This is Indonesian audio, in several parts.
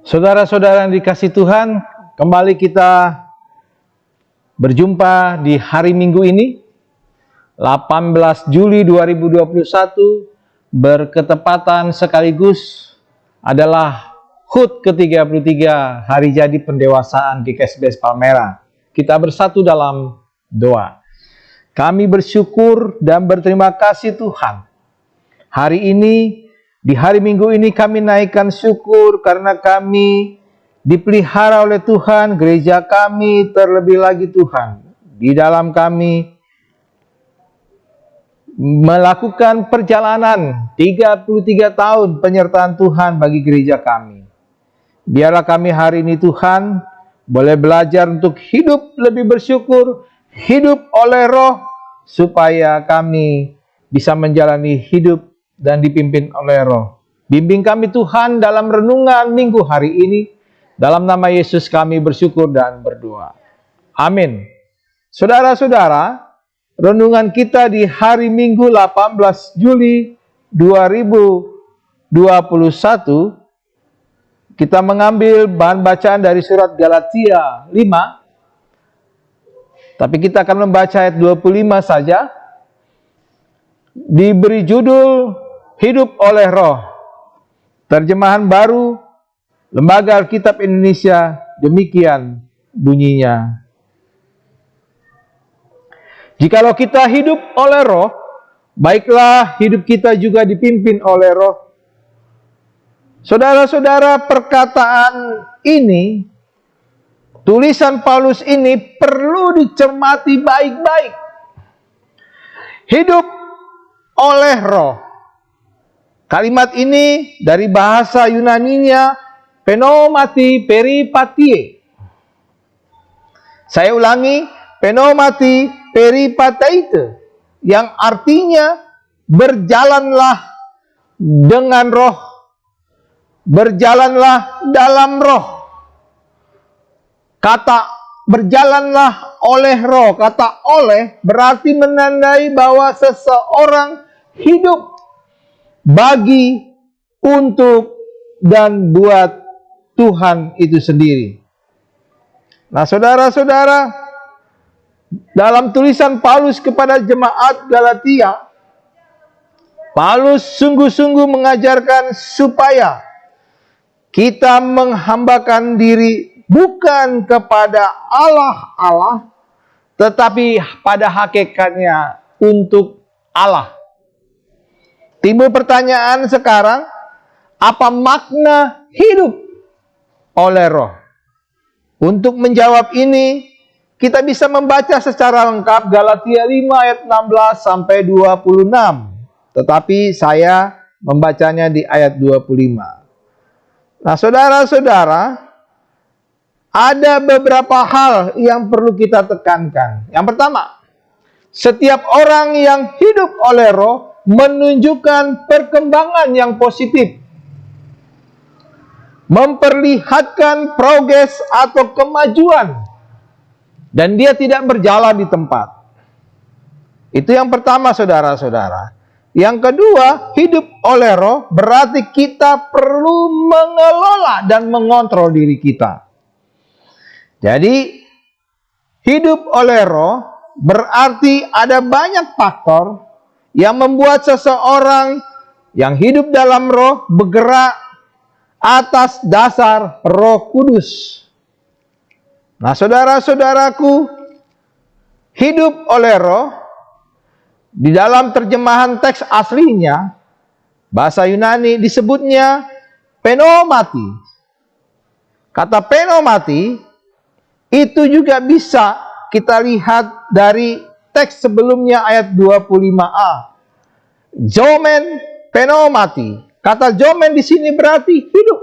Saudara-saudara yang dikasihi Tuhan, kembali kita berjumpa di hari Minggu ini, 18 Juli 2021, berketepatan sekaligus adalah HUT ke-33, Hari Jadi Pendewasaan GKSBS Palmera. Kita bersatu dalam doa. Kami bersyukur dan berterima kasih Tuhan. Hari ini, di hari Minggu ini kami naikkan syukur karena kami dipelihara oleh Tuhan, gereja kami terlebih lagi Tuhan. Di dalam kami melakukan perjalanan 33 tahun penyertaan Tuhan bagi gereja kami. Biarlah kami hari ini Tuhan boleh belajar untuk hidup lebih bersyukur, hidup oleh Roh, supaya kami bisa menjalani hidup dan dipimpin oleh Roh. Bimbing kami Tuhan dalam renungan minggu hari ini. Dalam nama Yesus kami bersyukur dan berdoa. Amin. Saudara-saudara, renungan kita di hari Minggu 18 Juli 2021, kita mengambil bahan bacaan dari surat Galatia 5. Tapi kita akan membaca ayat 25 saja. Diberi judul Hidup oleh Roh. Terjemahan baru Lembaga Alkitab Indonesia, demikian bunyinya. Jikalau kita hidup oleh Roh, baiklah hidup kita juga dipimpin oleh Roh. Saudara-saudara, perkataan ini, tulisan Paulus ini perlu dicermati baik-baik. Hidup oleh Roh. Kalimat ini dari bahasa Yunaninya pneumati peripatie. Saya ulangi, pneumati peripateite, yang artinya berjalanlah dengan Roh, berjalanlah dalam Roh. Kata berjalanlah oleh Roh, kata oleh berarti menandai bahwa seseorang hidup bagi, untuk, dan buat Tuhan itu sendiri. Nah, saudara-saudara, dalam tulisan Paulus kepada jemaat Galatia, Paulus sungguh-sungguh mengajarkan supaya kita menghambakan diri bukan kepada Allah, tetapi pada hakikatnya untuk Allah. Timbul pertanyaan sekarang, apa makna hidup oleh Roh? Untuk menjawab ini, kita bisa membaca secara lengkap Galatia 5 ayat 16 sampai 26. Tetapi saya membacanya di ayat 25. Nah, saudara-saudara, ada beberapa hal yang perlu kita tekankan. Yang pertama, setiap orang yang hidup oleh Roh menunjukkan perkembangan yang positif, memperlihatkan progres atau kemajuan, dan dia tidak berjalan di tempat. Itu yang pertama, saudara-saudara. Yang kedua, hidup oleh Roh berarti kita perlu mengelola dan mengontrol diri kita. Jadi, hidup oleh Roh berarti ada banyak faktor yang membuat seseorang yang hidup dalam Roh bergerak atas dasar Roh Kudus. Nah, saudara-saudaraku, hidup oleh Roh di dalam terjemahan teks aslinya, bahasa Yunani disebutnya pneumati. Kata pneumati itu juga bisa kita lihat dari teks sebelumnya ayat 25a. Zomen pneumati. Kata zomen di sini berarti hidup.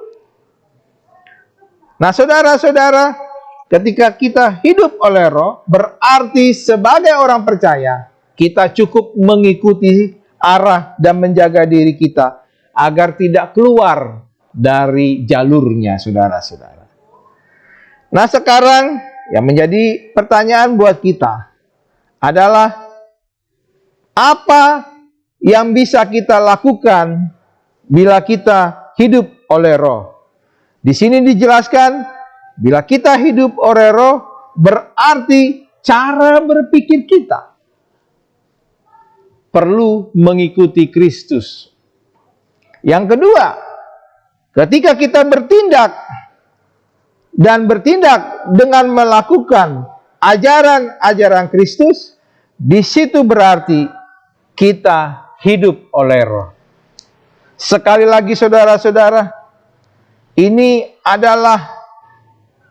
Nah, saudara-saudara, ketika kita hidup oleh Roh, berarti sebagai orang percaya, kita cukup mengikuti arah dan menjaga diri kita agar tidak keluar dari jalurnya, saudara-saudara. Nah, sekarang yang menjadi pertanyaan buat kita adalah apa yang bisa kita lakukan bila kita hidup oleh Roh? Di sini dijelaskan, bila kita hidup oleh Roh, berarti cara berpikir kita perlu mengikuti Kristus. Yang kedua, ketika kita bertindak dengan melakukan ajaran-ajaran Kristus, di situ berarti kita hidup oleh Roh. Sekali lagi saudara-saudara, ini adalah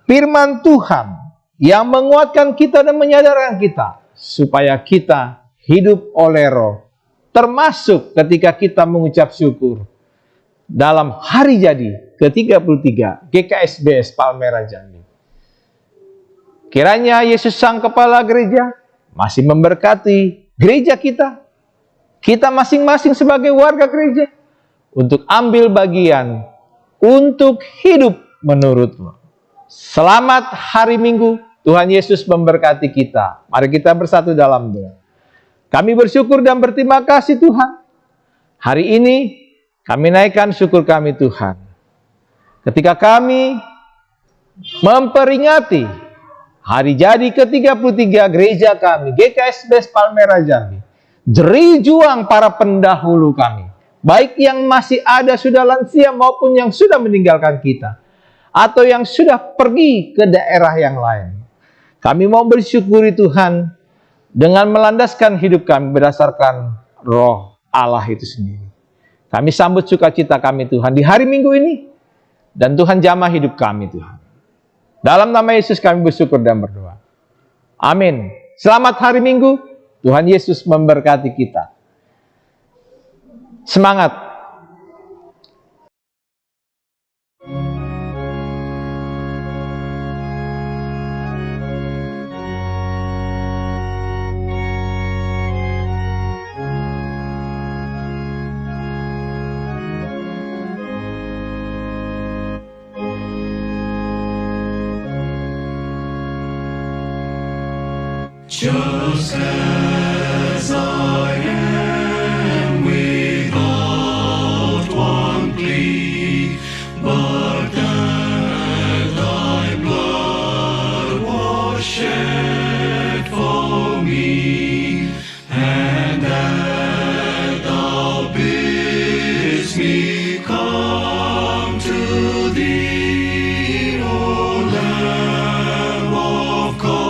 firman Tuhan yang menguatkan kita dan menyadarkan kita supaya kita hidup oleh Roh, termasuk ketika kita mengucap syukur dalam hari jadi ke-33 GKSBS Palmera Jambi. Kiranya Yesus Sang Kepala Gereja masih memberkati gereja kita masing-masing sebagai warga gereja, untuk ambil bagian, untuk hidup menurut-Mu. Selamat hari Minggu, Tuhan Yesus memberkati kita. Mari kita bersatu dalam doa. Kami bersyukur dan berterima kasih Tuhan. Hari ini kami naikkan syukur kami Tuhan. Ketika kami memperingati hari jadi ke-33 gereja kami, GKSBS Palmera Jambi. Jerih juang para pendahulu kami, baik yang masih ada sudah lansia maupun yang sudah meninggalkan kita, atau yang sudah pergi ke daerah yang lain. Kami mau bersyukuri Tuhan dengan melandaskan hidup kami berdasarkan Roh Allah itu sendiri. Kami sambut sukacita kami Tuhan di hari Minggu ini, dan Tuhan jamah hidup kami Tuhan. Dalam nama Yesus kami bersyukur dan berdoa. Amin. Selamat hari Minggu. Tuhan Yesus memberkati kita. Semangat. Just as I am, without one plea, but that thy blood was shed for me, and that thou bidst me come to thee, O Lamb of God.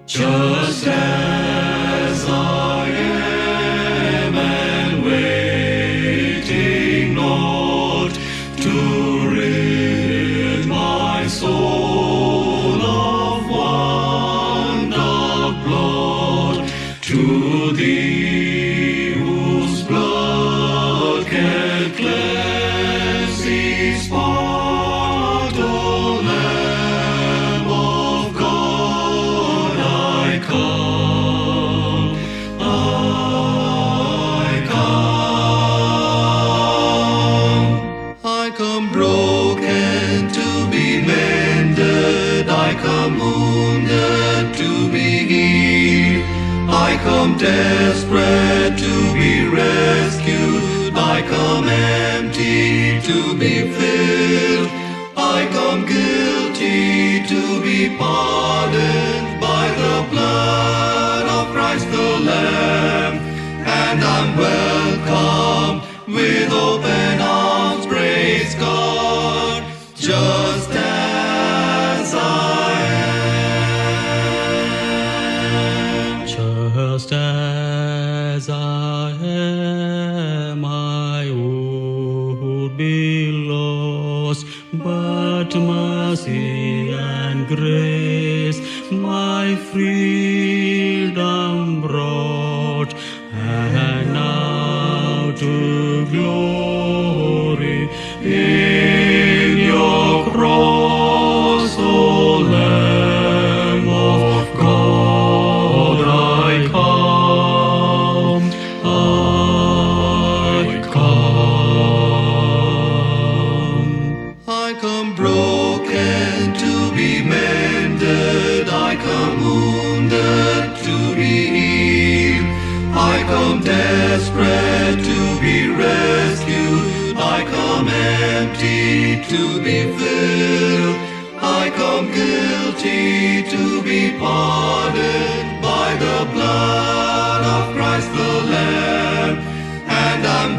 Just as I am, and waiting not to rid my soul of one dark blot, to thee whose blood can cleanse these spot, O Lamb of God, I come, I come broken to be mended, I come wounded to be healed, I come desperate to be rescued, I come empty to be filled, I come guilty to be pardoned by the blood of Christ the Lamb, and I'm welcome with open arms, praise God, just as I am. Just as I am, I would be lost, but mercy and grace my freedom brought, and now to glory in your cross, O Lamb of God, I come, I come broken to be mended, I come wounded to be bread to be rescued. I come empty to be filled. I come guilty to be pardoned by the blood of Christ the Lamb. And I'm